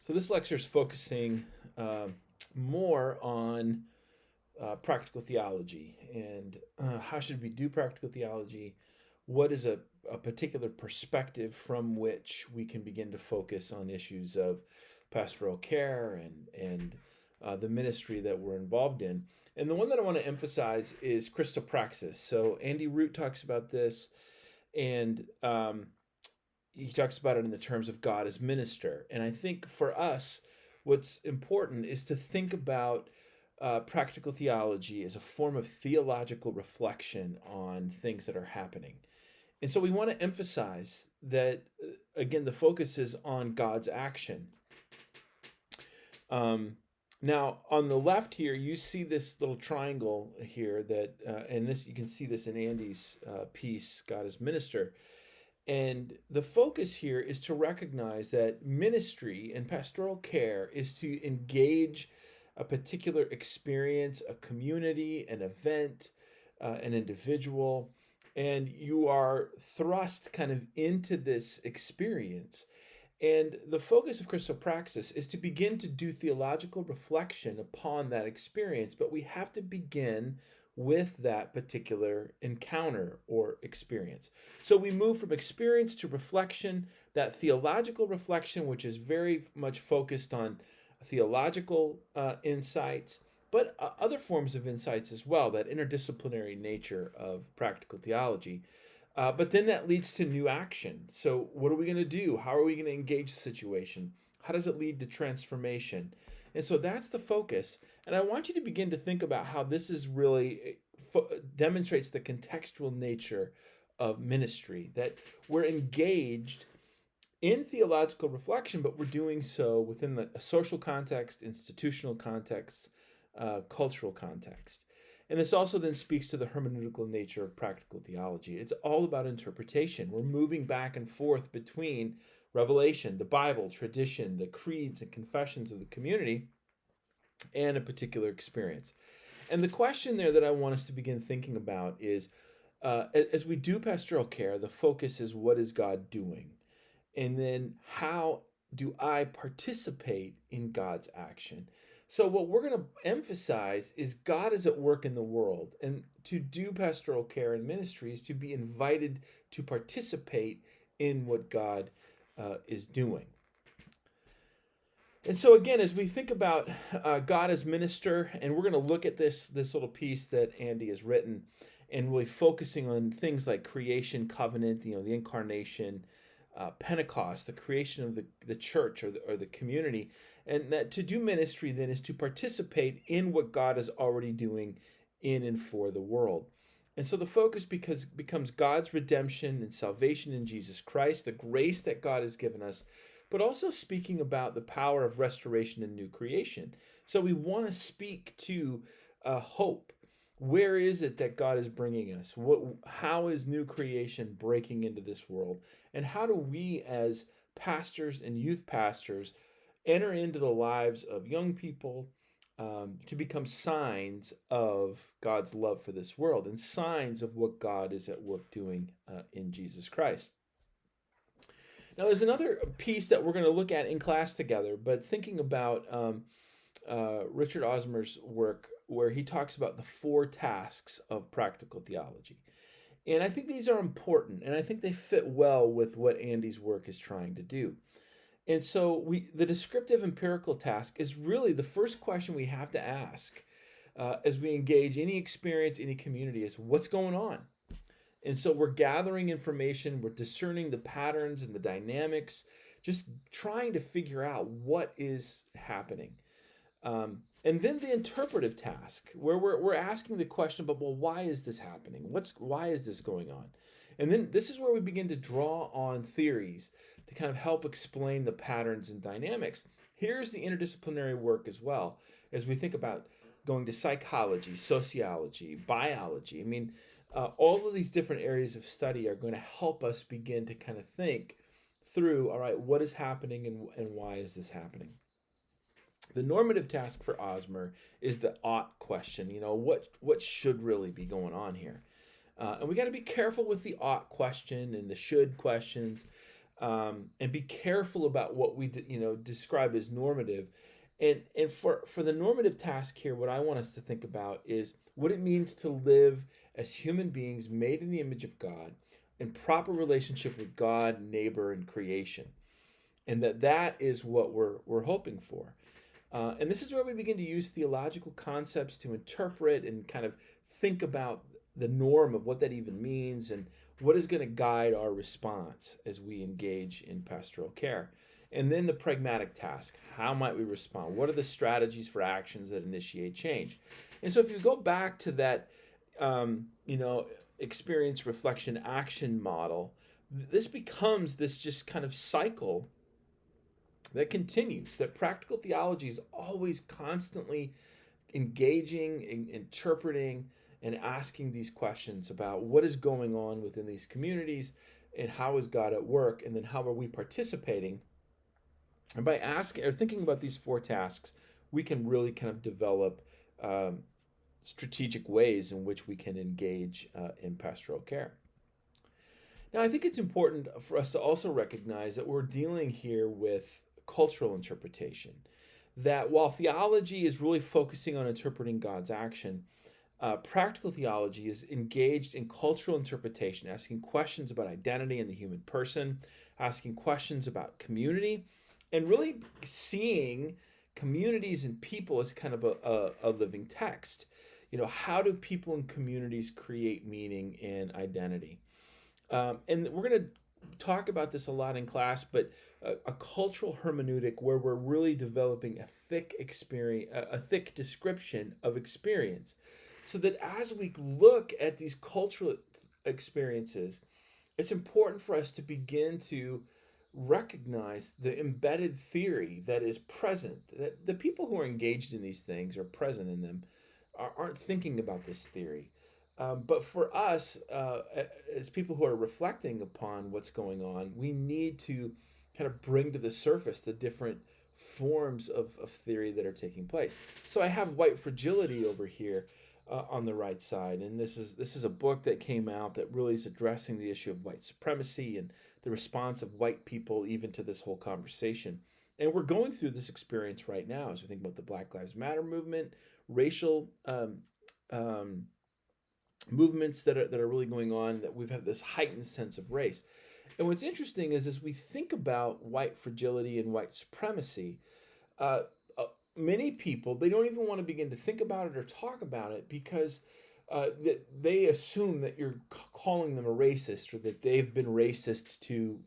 So this lecture is focusing more on practical theology and how should we do practical theology? What is a particular perspective from which we can begin to focus on issues of pastoral care and the ministry that we're involved in. And the one that I want to emphasize is Christopraxis. So Andy Root talks about this, and he talks about it in the terms of God as minister. And I think for us, what's important is to think about practical theology as a form of theological reflection on things that are happening. And so we want to emphasize that, again, the focus is on God's action. Now, on the left here, you see this little triangle here that, and this you can see this in Andy's piece, God as Minister. And the focus here is to recognize that ministry and pastoral care is to engage a particular experience, a community, an event, an individual, and you are thrust kind of into this experience. And the focus of Christopraxis is to begin to do theological reflection upon that experience, but we have to begin with that particular encounter or experience. So we move from experience to reflection, that theological reflection, which is very much focused on theological insights, but other forms of insights as well, that interdisciplinary nature of practical theology. But then that leads to new action. So what are we going to do? How are we going to engage the situation? How does it lead to transformation? And so that's the focus. And I want you to begin to think about how this is really demonstrates the contextual nature of ministry, that we're engaged in theological reflection, but we're doing so within the social context, institutional context, cultural context. And this also then speaks to the hermeneutical nature of practical theology. It's all about interpretation. We're moving back and forth between revelation, the Bible, tradition, the creeds and confessions of the community, and a particular experience. And the question there that I want us to begin thinking about is, as we do pastoral care, the focus is what is God doing? And then how do I participate in God's action? So what we're going to emphasize is God is at work in the world. And to do pastoral care and ministry is to be invited to participate in what God is doing. And so again, as we think about God as minister, and we're going to look at this little piece that Andy has written, and really focusing on things like creation, covenant, the incarnation, Pentecost, the creation of the church or the community, and that to do ministry then is to participate in what God is already doing in and for the world. And so the focus becomes God's redemption and salvation in Jesus Christ, the grace that God has given us, but also speaking about the power of restoration and new creation. So we want to speak to hope. Where is it that God is bringing us? How is new creation breaking into this world? And how do we as pastors and youth pastors enter into the lives of young people to become signs of God's love for this world and signs of what God is at work doing in Jesus Christ? Now, there's another piece that we're going to look at in class together, but thinking about Richard Osmer's work, where he talks about the 4 tasks of practical theology. And I think these are important, and I think they fit well with what Andy's work is trying to do. And so the descriptive empirical task is really the first question we have to ask as we engage any experience, any community, is what's going on? And so we're gathering information, we're discerning the patterns and the dynamics, just trying to figure out what is happening. And then the interpretive task, where we're asking the question, but well, why is this happening? Why is this going on? And then this is where we begin to draw on theories to kind of help explain the patterns and dynamics. Here's the interdisciplinary work as well, as we think about going to psychology, sociology, biology. I mean, all of these different areas of study are going to help us begin to kind of think through, all right, what is happening and why is this happening? The normative task for Osmer is the ought question. What should really be going on here? And we got to be careful with the ought question and the should questions. and be careful about what we describe as normative. And for the normative task here, what I want us to think about is what it means to live as human beings made in the image of God in proper relationship with God, neighbor, and creation, and that is what we're hoping for. And this is where we begin to use theological concepts to interpret and kind of think about the norm of what that even means and what is going to guide our response as we engage in pastoral care. And then the pragmatic task. How might we respond? What are the strategies for actions that initiate change? And so if you go back to that, experience, reflection, action model, this becomes this just kind of cycle that continues, that practical theology is always constantly engaging, interpreting, and asking these questions about what is going on within these communities and how is God at work, and then how are we participating. And by asking or thinking about these four tasks, we can really kind of develop strategic ways in which we can engage in pastoral care. Now, I think it's important for us to also recognize that we're dealing here with cultural interpretation. That while theology is really focusing on interpreting God's action, practical theology is engaged in cultural interpretation, asking questions about identity and the human person, asking questions about community, and really seeing communities and people as kind of a living text. How do people and communities create meaning and identity? And we're going to talk about this a lot in class, but a cultural hermeneutic where we're really developing a thick experience, a thick description of experience, so that as we look at these cultural experiences, it's important for us to begin to recognize the embedded theory that is present, that the people who are engaged in these things or present in them aren't thinking about this theory. But for us, as people who are reflecting upon what's going on, we need to kind of bring to the surface the different forms of theory that are taking place. So I have White Fragility over here on the right side, and this is a book that came out that really is addressing the issue of white supremacy and the response of white people even to this whole conversation. And we're going through this experience right now as we think about the Black Lives Matter movement, racial movements that are really going on, that we've had this heightened sense of race. And what's interesting is as we think about white fragility and white supremacy, many people, they don't even want to begin to think about it or talk about it because they assume that you're calling them a racist, or that they've been racist to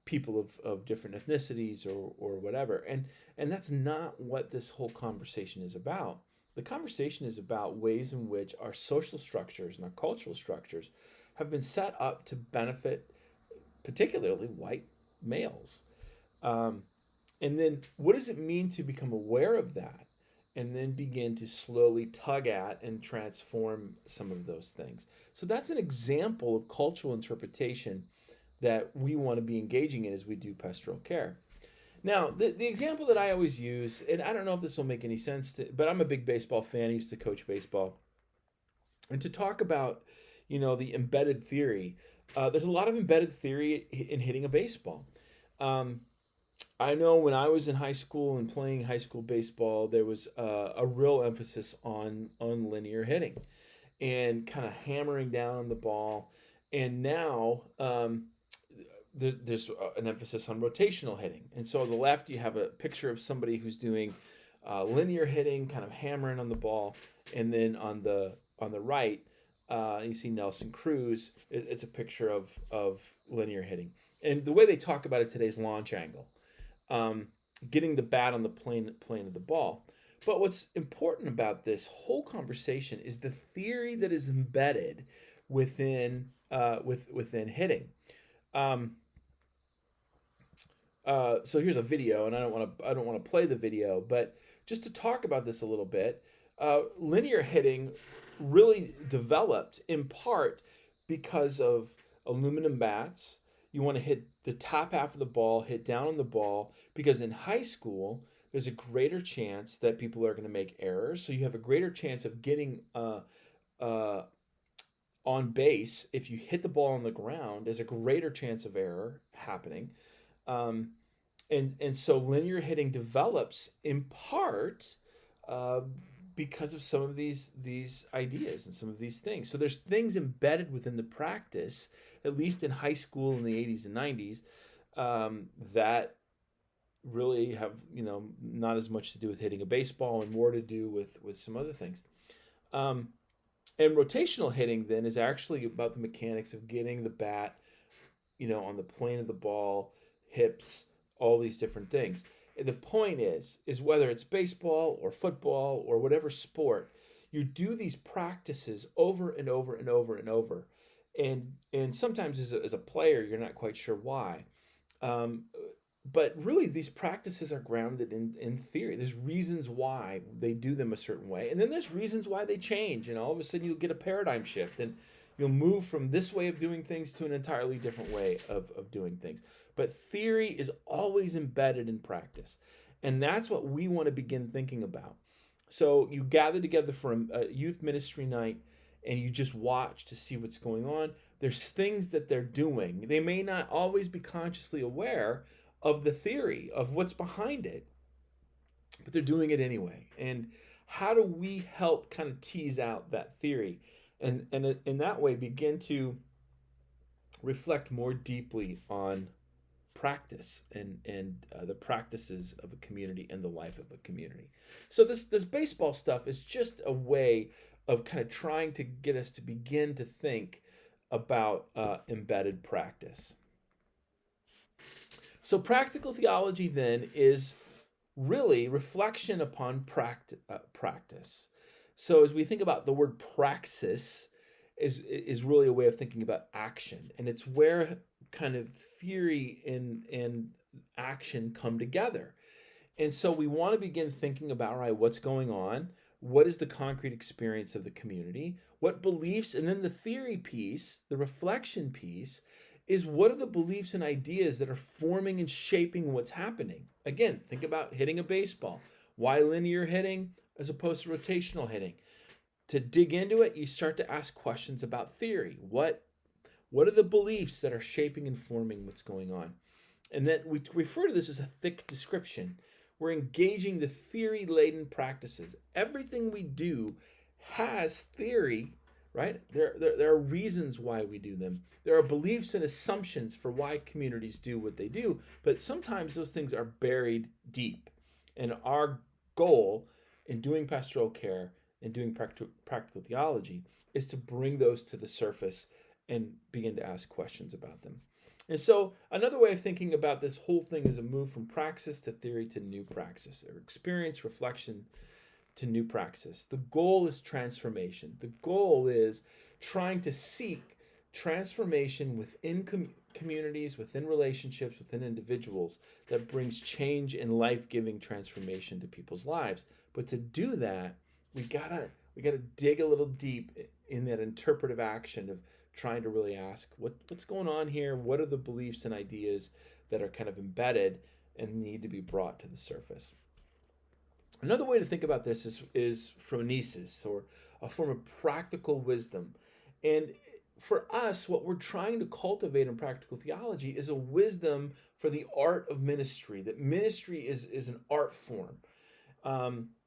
people of different ethnicities or whatever. And that's not what this whole conversation is about. The conversation is about ways in which our social structures and our cultural structures have been set up to benefit particularly white males. And then what does it mean to become aware of that and then begin to slowly tug at and transform some of those things? So that's an example of cultural interpretation that we want to be engaging in as we do pastoral care. Now, the example that I always use, and I don't know if this will make any sense, but I'm a big baseball fan. I used to coach baseball. And to talk about, the embedded theory, there's a lot of embedded theory in hitting a baseball. I know when I was in high school and playing high school baseball, there was a real emphasis on linear hitting and kind of hammering down on the ball. And now there's an emphasis on rotational hitting. And so on the left, you have a picture of somebody who's doing linear hitting, kind of hammering on the ball. And then on the right, you see Nelson Cruz. It's a picture of linear hitting. And the way they talk about it today is launch angle, getting the bat on the plane of the ball. But what's important about this whole conversation is the theory that is embedded within hitting. So here's a video, and I don't want to play the video, but just to talk about this a little bit, linear hitting really developed in part because of aluminum bats. You want to hit the top half of the ball, hit down on the ball, because in high school there's a greater chance that people are going to make errors, so you have a greater chance of getting on base, if you hit the ball on the ground, there's a greater chance of error happening. Um, and so linear hitting develops in part uh, because of some of these ideas and some of these things. So there's things embedded within the practice, at least in high school in the 80s and 90s, that really have not as much to do with hitting a baseball and more to do with some other things. Um, and rotational hitting then is actually about the mechanics of getting the bat on the plane of the ball, hips, all these different things. And the point is whether it's baseball or football or whatever sport, you do these practices over and over and over and over. And sometimes as a player, you're not quite sure why. Um, but really, these practices are grounded in theory. There's reasons why they do them a certain way, and then there's reasons why they change. And all of a sudden, you'll get a paradigm shift, and you'll move from this way of doing things to an entirely different way of doing things. But theory is always embedded in practice, and that's what we want to begin thinking about. So you gather together for a youth ministry night, and you just watch to see what's going on. There's things that they're doing. They may not always be consciously aware of the theory of what's behind it, but they're doing it anyway. And how do we help kind of tease out that theory and in that way begin to reflect more deeply on practice and the practices of a community and the life of a community. So this baseball stuff is just a way of kind of trying to get us to begin to think about embedded practice. So practical theology then is really reflection upon practice. So as we think about the word praxis is really a way of thinking about action, and it's where kind of theory and action come together. And so we want to begin thinking about, right, what's going on? What is the concrete experience of the community? What beliefs? And then the theory piece, the reflection piece, is what are the beliefs and ideas that are forming and shaping what's happening? Again, think about hitting a baseball. Why linear hitting as opposed to rotational hitting? To dig into it, you start to ask questions about theory. What are the beliefs that are shaping and forming what's going on? And then we refer to this as a thick description. We're engaging the theory-laden practices. Everything we do has theory, right? There are reasons why we do them. There are beliefs and assumptions for why communities do what they do, but sometimes those things are buried deep. And our goal in doing pastoral care and doing practical theology is to bring those to the surface and begin to ask questions about them. And so another way of thinking about this whole thing is a move from praxis to theory to new praxis, or experience, reflection to new praxis. The goal is transformation. The goal is trying to seek transformation within communities, within relationships, within individuals that brings change and life-giving transformation to people's lives. But to do that, we gotta dig a little deep in that interpretive action of trying to really ask what's going on here. What are the beliefs and ideas that are kind of embedded and need to be brought to the surface? Another way to think about this is phronesis, or a form of practical wisdom. And for us, what we're trying to cultivate in practical theology is a wisdom for the art of ministry, that ministry is an art form.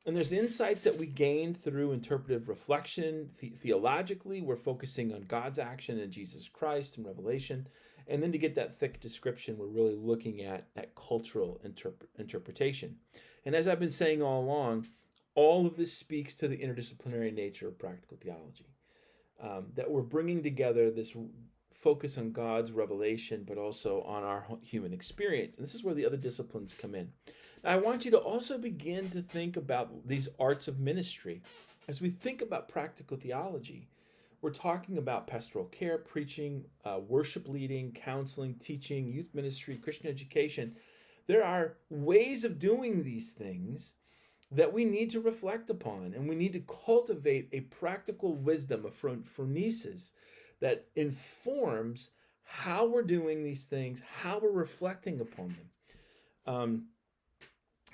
And there's insights that we gain through interpretive reflection. Theologically, we're focusing on God's action in Jesus Christ and Revelation. And then to get that thick description, we're really looking at cultural interpretation. And as I've been saying all along, all of this speaks to the interdisciplinary nature of practical theology. That we're bringing together this focus on God's revelation, but also on our human experience. And this is where the other disciplines come in. Now, I want you to also begin to think about these arts of ministry. As we think about practical theology, we're talking about pastoral care, preaching, worship leading, counseling, teaching, youth ministry, Christian education. There are ways of doing these things that we need to reflect upon, and we need to cultivate a practical wisdom, a phronesis, that informs how we're doing these things, how we're reflecting upon them.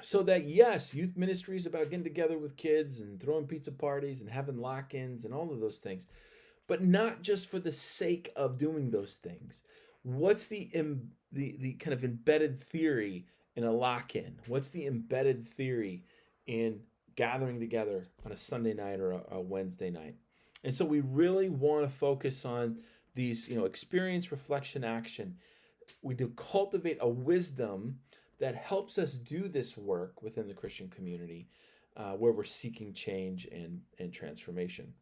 So that, yes, youth ministry is about getting together with kids and throwing pizza parties and having lock-ins and all of those things. but not just for the sake of doing those things. What's the kind of embedded theory in a lock-in? What's the embedded theory in gathering together on a Sunday night or a Wednesday night? And so we really want to focus on these, experience, reflection, action. We do cultivate a wisdom that helps us do this work within the Christian community, where we're seeking change and transformation.